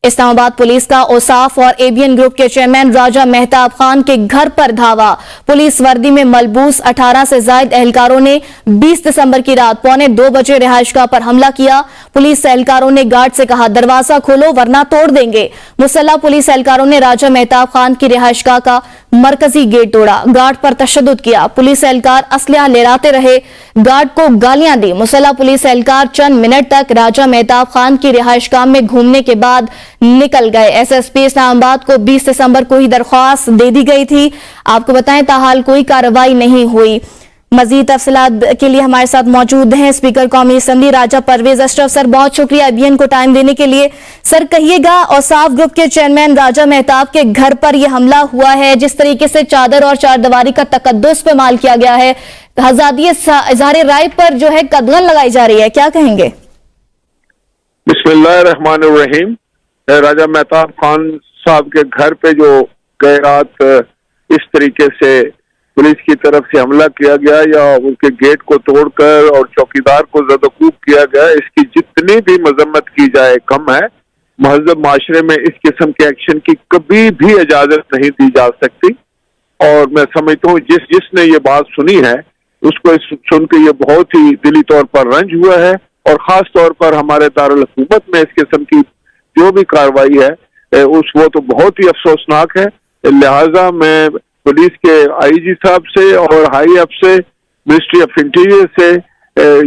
Islamabad police का औसाफ और ABN group के चेयरमैन राजा मेहताब खान के घर पर धावा। पुलिस वर्दी में मलबूस 18 से ज्यादा एहलकारों ने 20 दिसंबर की रात 1:45 बजे रिहायशगाह पर हमला किया। पुलिस एहलकारों ने गार्ड से कहा, दरवाजा खोलो वरना तोड़ देंगे। मुसल्लह पुलिस एहलकारों ने राजा मेहताब खान की रिहायशगाह का मरकजी गेट तोड़ा, गार्ड पर तशद्दुद किया। पुलिस एहलकार असलहा लहराते रहे, गार्ड को गालियां दी। मुसल्लह पुलिस एहलकार चंद मिनट तक राजा मेहताब खान की रिहायशगाह में घूमने के बाद निकल गए। एसएसपी इस्लामाबाद को 20 दिसंबर को ही दरख्वास्त दे दी गई थी। आपको बताएं, ताहाल कोई कार्रवाई नहीं हुई। मजीद तफसीलात के लिए हमारे साथ मौजूद हैं स्पीकर कौमी असम्बली राजा परवेज अशरफ। सर, बहुत शुक्रिया अभियान को टाइम देने के लिए। सर, कहिएगा, औसाफ ग्रुप के चेयरमैन राजा मेहताब के घर पर यह हमला हुआ है, जिस तरीके से चादर और चारदीवारी का तकद्दुस इस्तेमाल किया गया है, आजादी इज़हार राय पर जो है कदगन लगाई जा रही है, क्या कहेंगे? बिस्मिल्लाहिर्रहमानिर्रहीम। राजा मेहताब खान साहब के घर पे जो गए रात इस तरीके से पुलिस की तरफ से हमला किया गया या उनके गेट को तोड़कर और चौकीदार को ज़दकूब किया गया, इसकी जितनी भी मजम्मत की जाए कम है। महज़ब माशरे में इस किस्म के एक्शन की कभी भी इजाजत नहीं दी जा सकती। और मैं समझता हूँ जिसने ये बात सुनी है उसको सुन के ये बहुत ही दिली तौर पर रंज हुआ है। और खास तौर पर हमारे दारुल हुकूमत में इस किस्म की जो भी कार्रवाई है वो तो बहुत ही अफसोसनाक है। लिहाजा मैं पुलिस के आईजी साहब से और हाई अफ से, मिनिस्ट्री ऑफ इंटीरियर से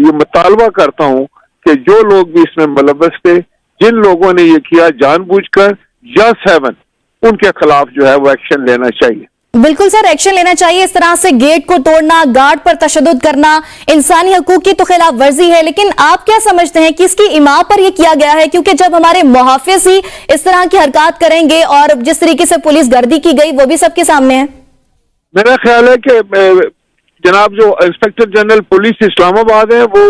ये मुतालबा करता हूँ कि जो लोग भी इसमें मुलव्वस थे, जिन लोगों ने ये किया जानबूझकर या सेवन, उनके खिलाफ जो है वो एक्शन लेना चाहिए। बिल्कुल सर, एक्शन लेना चाहिए। इस तरह से गेट को तोड़ना, गार्ड पर तशद्दुद करना इंसानी हकूक की तो खिलाफ वर्जी है। लेकिन आप क्या समझते हैं कि इसकी इमाम पर यह किया गया है? क्योंकि जब हमारे मुहाफिज ही इस तरह की हरकत करेंगे और जिस तरीके से पुलिस गर्दी की गई वो भी सबके सामने है। मेरा ख्याल है कि जनाब जो इंस्पेक्टर जनरल पुलिस इस्लामाबाद है वो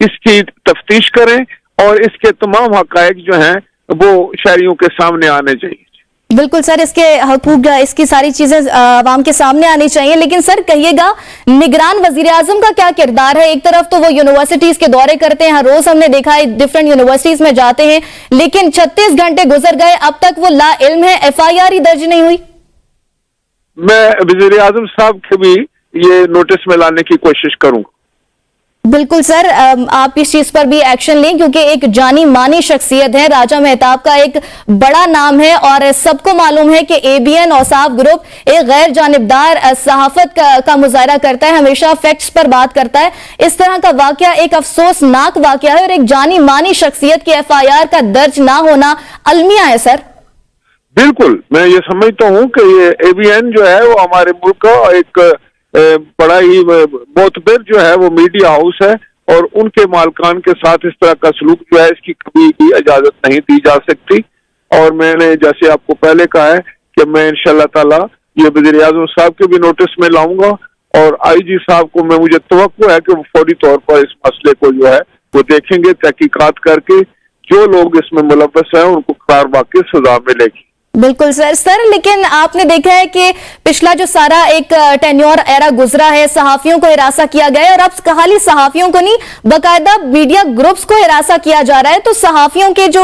इसकी तफ्तीश करें और इसके तमाम हकायक जो हैं वो शहरियों के सामने आने चाहिए। बिल्कुल सर, इसके हकूक, इसकी सारी चीजें आवाम के सामने आनी चाहिए। लेकिन सर कहिएगा, निगरान वजीर आजम का क्या किरदार है? एक तरफ तो वो यूनिवर्सिटीज के दौरे करते हैं, हर रोज हमने देखा है डिफरेंट यूनिवर्सिटीज में जाते हैं, लेकिन 36 घंटे गुजर गए, अब तक वो ला इल्म है, FIR ही दर्ज नहीं हुई। मैं वजीर आजम साहब के भी ये नोटिस में लाने की कोशिश करूंगा। बिल्कुल सर, आप इस चीज पर भी एक्शन लें, क्योंकि एक जानी मानी शख्सियत है, राजा मेहताब का एक बड़ा नाम है और सबको मालूम है कि ABN औसाफ ग्रुप एक गैर जानिबदार सहाफत का मुजाहरा करता है, हमेशा फैक्ट्स पर बात करता है। इस तरह का वाकया एक अफसोसनाक वाकया है और एक जानी मानी शख्सियत की FIR का दर्ज ना होना अलमिया है सर। बिल्कुल, मैं ये समझता हूँ कि ये ABN जो है वो हमारे मुल्क का एक बड़ा ही मोतबर जो है वो मीडिया हाउस है और उनके मालकान के साथ इस तरह का सलूक जो है इसकी कभी भी इजाजत नहीं दी जा सकती। और मैंने जैसे आपको पहले कहा है कि मैं इंशाअल्लाह ताला ये वज़ीर आज़म साहब के भी नोटिस में लाऊंगा और IG साहब को मुझे तवक्को है कि वो फौरी तौर पर इस मसले को जो है वो देखेंगे, तहकीकात करके जो लोग इसमें मुलव्वस हैं उनको करार वाकई सजा मिलेगी। बिल्कुल सर, लेकिन आपने देखा है कि पिछला जो सारा एक टेन्योर एरा गुजरा है, सहाफियों को हिरासा किया गया है और अब खाली सहाफियों को नहीं, बाकायदा मीडिया ग्रुप्स को हिरासा किया जा रहा है। तो सहाफियों के जो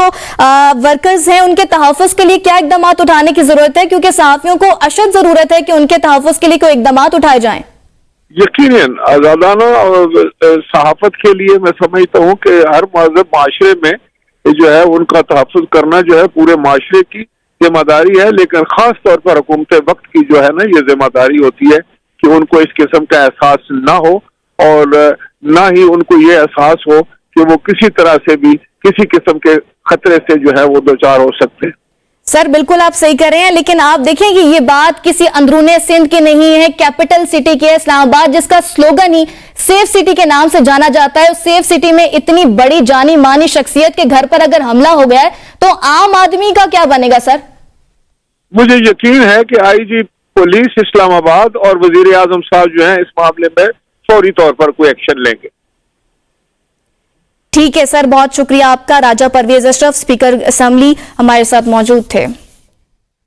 वर्कर्स हैं उनके तहफ़्फ़ुज़ के लिए क्या इक़दाम उठाने की जरूरत है? क्योंकि सहाफियों को अशद जरूरत है कि उनके तहफ़्फ़ुज़ के लिए कोई इक़दाम उठाए जाएं। यकीनन आजादाना और सहाफत के लिए मैं समझता हूँ कि हर महज़ब माशरे में जो है उनका तहफ़्फ़ुज़ करना जो है पूरे माशरे की जिम्मेदारी है। लेकिन खास तौर पर हुकूमत वक्त की जो है ना ये जिम्मेदारी होती है कि उनको इस किस्म का एहसास ना हो और ना ही उनको ये एहसास हो कि वो किसी तरह से भी किसी किस्म के खतरे से जो है वो दो चार हो सकते हैं। सर बिल्कुल आप सही कर रहे हैं, लेकिन आप देखें कि ये बात किसी अंदरूने सिंध की नहीं है, कैपिटल सिटी की है इस्लामाबाद, जिसका स्लोगन ही सेफ सिटी के नाम से जाना जाता है। उस सेफ सिटी में इतनी बड़ी जानी मानी शख्सियत के घर पर अगर हमला हो गया है तो आम आदमी का क्या बनेगा सर? मुझे यकीन है कि IG पुलिस इस्लामाबाद और वजीर आजम साहब जो हैं इस मामले में फौरी तौर पर कोई एक्शन लेंगे। ठीक है सर, बहुत शुक्रिया आपका। राजा परवेज अशरफ, स्पीकर असेंबली, हमारे साथ मौजूद थे।